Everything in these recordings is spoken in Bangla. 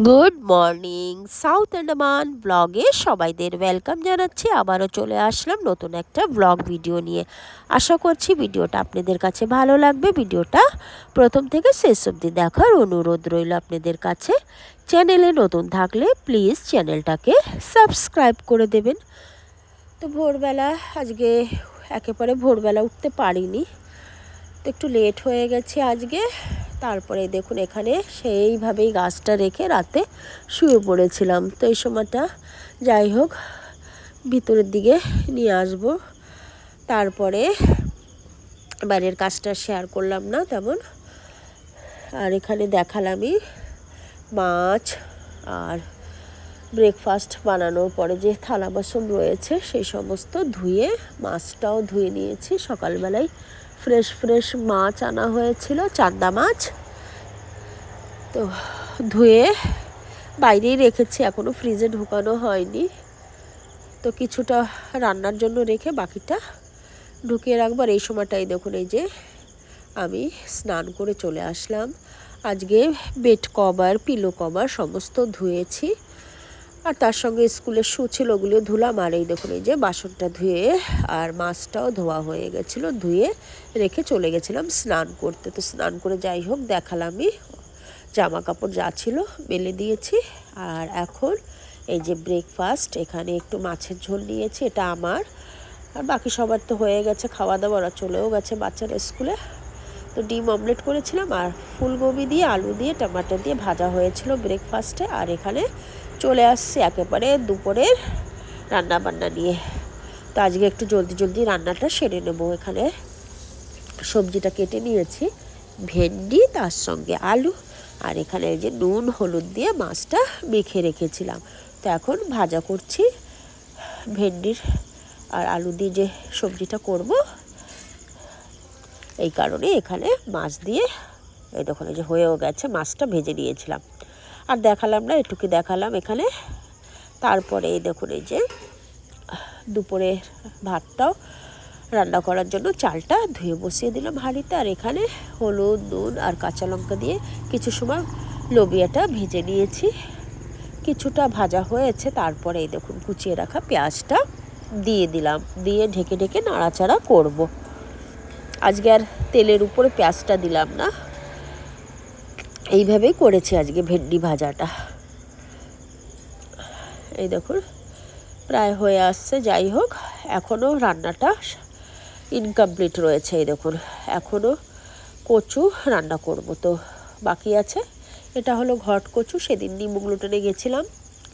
গুড মর্নিং সাউথ আন্দামান ব্লগে সবাইদের ওয়েলকাম জানাচ্ছি। আবারও চলে আসলাম নতুন একটা ব্লগ ভিডিও নিয়ে। আশা করছি ভিডিওটা আপনাদের কাছে ভালো লাগবে। ভিডিওটা প্রথম থেকে শেষ অবধি দেখার অনুরোধ রইল আপনাদের কাছে। চ্যানেলে নতুন থাকলে প্লিজ চ্যানেলটাকে সাবস্ক্রাইব করে দেবেন। তো ভোরবেলা আজকে একেবারে ভোরবেলা উঠতে পারিনি, তো একটু লেট হয়ে গেছে আজকে। তারপরে দেখুন এখানে সেইভাবেই গাছটা রেখে রাতে শুয়ে পড়েছিলাম। তো এই সময়টা যাই হোক ভিতরের দিকে নিয়ে আসব। তারপরে বাইরের কাজটা শেয়ার করলাম না তেমন। আর এখানে দেখালামই মাছ আর ব্রেকফাস্ট বানানোর পরে যে থালা বাসন রয়েছে সেই সমস্ত ধুয়ে, মাছটাও ধুয়ে নিয়েছি। সকালবেলায় ফ্রেশ ফ্রেশ মাছ আনা হয়েছিল, চান্দা মাছ, তো ধুয়ে বাইরেই রেখেছি, এখনও ফ্রিজে ঢুকানো হয়নি। তো কিছুটা রান্নার জন্য রেখে বাকিটা ঢুকিয়ে রাখবো। আর এই সময়টাই দেখুন এই যে আমি স্নান করে চলে আসলাম। আজকে বেড কভার, পিলো কভার সমস্ত ধুয়েছি, আর তার সঙ্গে স্কুলের শু ছিল ওগুলো ধুলাম। আর এই দেখুন এই যে বাসনটা ধুয়ে আর মাছটাও ধোয়া হয়ে গেছিলো, ধুয়ে রেখে চলে গেছিলাম স্নান করতে। তো স্নান করে যাই হোক দেখালামই, জামা কাপড় যা ছিল মেলে দিয়েছি। আর এখন এই যে ব্রেকফাস্ট, এখানে একটু মাছের ঝোল নিয়েছি, এটা আমার, আর বাকি সবার তো হয়ে গেছে খাওয়া দাওয়া, ওরা চলেও গেছে বাচ্চারা স্কুলে। তো ডিম অমলেট করেছিলাম আর ফুলকপি দিয়ে আলু দিয়ে টমাটো দিয়ে ভাজা হয়েছিল ব্রেকফাস্টে। আর এখানে চলে আসছে একেবারে দুপুরের রান্না বান্না নিয়ে। তো আজকে একটু জলদি জলদি রান্নাটা সেরে নেবো। এখানে সবজিটা কেটে নিয়েছি, ভেন্ডি তার সঙ্গে আলু, আর এখানে এই যে নুন হলুদ দিয়ে মাছটা মেখে রেখেছিলাম। তো এখন ভাজা করছি ভেন্ডির আর আলু দিয়ে যে সবজিটা করব, এই কারণে এখানে মাছ দিয়ে এই দেখুন এই যে হয়েও গেছে, মাছটা ভেজে নিয়েছিলাম আর দেখালাম না, এটুকু দেখালাম এখানে। তারপরে এই দেখুন এই যে দুপুরে ভাতটাও রান্না করার জন্য চালটা ধুয়ে বসিয়ে দিলাম হাঁড়িতে। আর এখানে হলুদ, নুন আর কাঁচা লঙ্কা দিয়ে কিছু সময় লোবিয়াটা ভেজে নিয়েছি, কিছুটা ভাজা হয়েছে। তারপরে এই দেখুন কুচিয়ে রাখা পেঁয়াজটা দিয়ে দিলাম, দিয়ে ঢেকে ঢেকে নাড়াচাড়া করব। আজকে আর তেলের উপরে পেঁয়াজটা দিলাম না, এইভাবেই করেছি আজকে ভেন্ডি ভাজাটা। এই দেখুন প্রায় হয়ে আসছে। যাই হোক এখনও রান্নাটা ইনকমপ্লিট রয়েছে। এই দেখুন এখনও কচু রান্না করব, তো বাকি আছে। এটা হলো ঘট কচু, সেদিন নিমুগলুটনে গেছিলাম,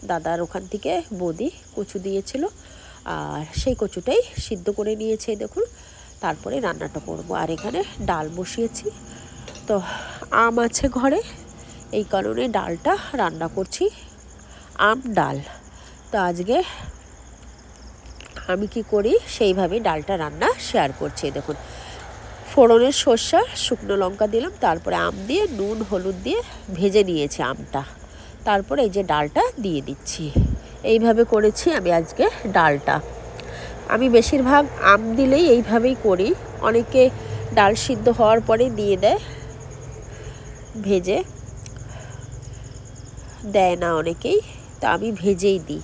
দাদার ওখান থেকে বৌদি কচু দিয়েছিল, আর সেই কচুটাই সিদ্ধ করে নিয়েছে দেখুন। তারপরে রান্নাটা করব। আর এখানে ডাল বসিয়েছি, তো আম আছে ঘরে, এই কারণে ডালটা রান্না করছি, আম ডাল। তো আজকে আমি কি করি সেইভাবে ডালটা রান্না শেয়ার করছি। দেখুন ফোড়নের সর্ষা, শুকনো লঙ্কা দিলাম, তারপরে আম দিয়ে নুন হলুদ দিয়ে ভেজে নিয়েছি আমটা, তারপরে এই যে ডালটা দিয়ে দিচ্ছি। এইভাবে করেছি আমি আজকে ডালটা। আমি বেশিরভাগ আম দিলেই এইভাবেই করি, অনেকে ডাল সিদ্ধ হওয়ার পরে দিয়ে ভেজে দেয় না অনেকেই, তো আমি ভেজেই দিই।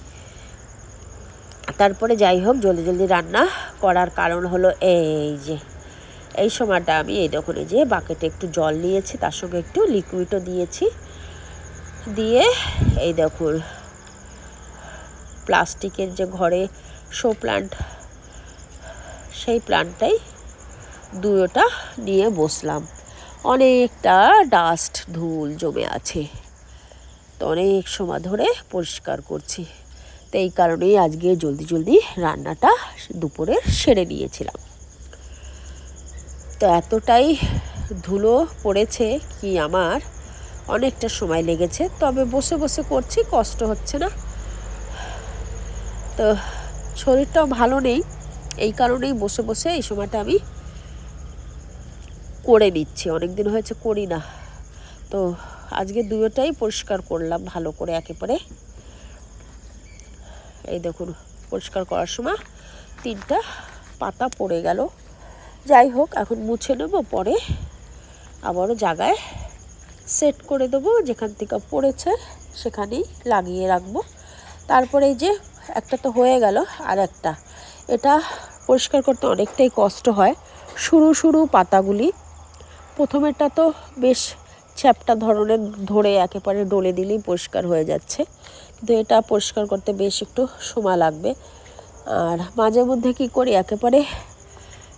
তারপরে যাই হোক জলদি জলদি রান্না করার কারণ হলো এই সময়টা আমি এই দেখুন এই যে বাকেটে একটু জল নিয়েছি, তার সঙ্গে একটু লিকুইডও দিয়েছি, দিয়ে এই দেখুন প্লাস্টিকের যে ঘরে শো প্লান্ট, সেই প্লান্টটাই দুয়োটা নিয়ে বসলাম। অনেকটা ডাস্ট ধুল জমে আছে, তো অনেক সময় ধরে পরিষ্কার করছি। তো এই কারণেই আজকে জলদি জলদি রান্নাটা দুপুরে সেরে নিয়েছিলাম। তো এতটাই ধুলো পড়েছে কি আমার অনেকটা সময় লেগেছে, তবে বসে বসে করছি, কষ্ট হচ্ছে না। তো শরীরটাও ভালো নেই, এই কারণেই বসে বসে এই সময়টা আমি করে নিচ্ছি, অনেক দিন হয়েছে করি না। তো আজকে দুয়োটাই পরিষ্কার করলাম ভালো করে একেবারে। এই দেখুন পরিষ্কার করার সময় 3টা পাতা পড়ে গেল। যাই হোক এখন মুছে নেব, পরে আবারও জায়গায় সেট করে দেবো, যেখান থেকে পড়েছে সেখানেই লাগিয়ে রাখবো। তারপরে এই যে একটা তো হয়ে গেল, আর একটা, এটা পরিষ্কার করতে অনেকটাই কষ্ট হয়। সরু সরু পাতাগুলি, প্রথমেরটা তো বেশ চ্যাপ্টা ধরনের, ধরে একেবারে ডলে দিলেই পরিষ্কার হয়ে যাচ্ছে, কিন্তু এটা পরিষ্কার করতে বেশ একটু সময় লাগবে। আর মাঝে মধ্যে কী করি, একেবারে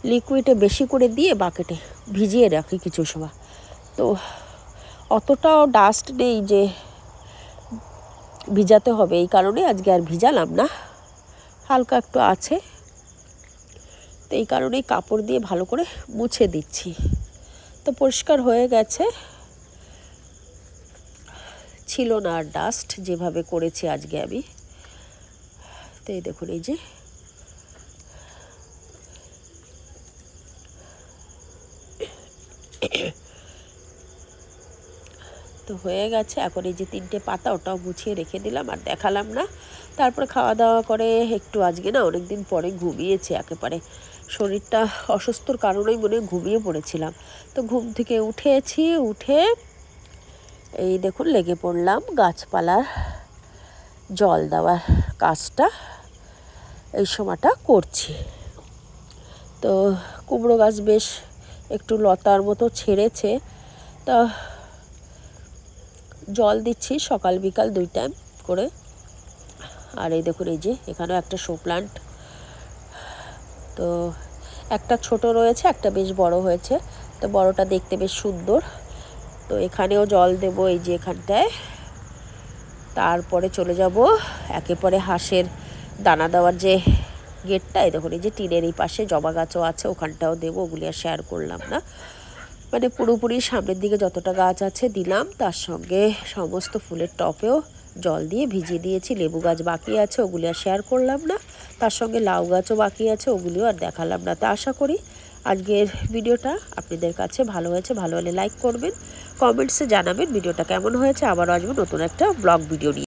লিকুইডে বেশি করে দিয়ে বাকেটে ভিজিয়ে রাখি কিছু সময়, তো অতটাও ডাস্ট নেই যে ভিজাতে হবে, এই কারণে আজকে আর ভিজালাম না, হালকা একটু আছে, তো এই কারণেই কাপড় দিয়ে ভালো করে মুছে দিচ্ছি। তো পরিষ্কার হয়ে গেছে, ছিল না আর ডাস্ট, যেভাবে করেছি আজকে আমি। তো এই দেখুন, এই যে তো হয়ে গেছে। এখন এই যে 3টে পাতা, ওটাও গুছিয়ে রেখে দিলাম, আর দেখালাম না। তারপরে খাওয়া দাওয়া করে একটু, আজকে না অনেক দিন পরে ঘুমিয়েছি, একেবারে শরীরটা অসুস্থর কারণেই মনে ঘুমিয়ে পড়েছিলাম। তো ঘুম থেকে উঠে এই দেখুন লেগে পড়লাম গাছপালার জল দেওয়ার কাজটা, এই সময়টা করছি। তো কুমড়ো গাছ বেশ একটু লতার মতো ছেড়েছে, তা জল দিচ্ছি সকাল বিকাল 2 টাইম করে। আর এই দেখুন, এই যে এখানেও একটা শো প্লান্ট, তো একটা ছোট রয়েছে, একটা বেশ বড় হয়েছে, তো বড়টা দেখতে বেশ সুন্দর। তো এখানেও জল দেব, এই যে এখানটায়। তারপরে চলে যাব একেবারে হাঁসের দানা দেওয়ার যে গেটটা, এই দেখুন এই যে টিনের এই পাশে জবা গাছও আছে, ওখানটাও দেবো, ওগুলি আর শেয়ার করলাম না। মানে পুরোপুরি সামনের দিকে যতটা গাছ আছে দিলাম, তার সঙ্গে সমস্ত ফুলের টপেও জল দিয়ে ভিজিয়ে দিয়েছি। লেবু গাছ বাকি আছে, ওগুলি আর শেয়ার করলাম না। তার সঙ্গে লাউ গাছও বাকি আছে, ওগুলিও আর দেখালাম না। তা আশা করি আজকের ভিডিওটা আপনাদের কাছে ভালো হয়েছে। ভালো হলে লাইক করবেন, কমেন্টসে জানাবেন ভিডিওটা কেমন হয়েছে। আবারও আসবো নতুন একটা ব্লগ ভিডিও নিয়ে।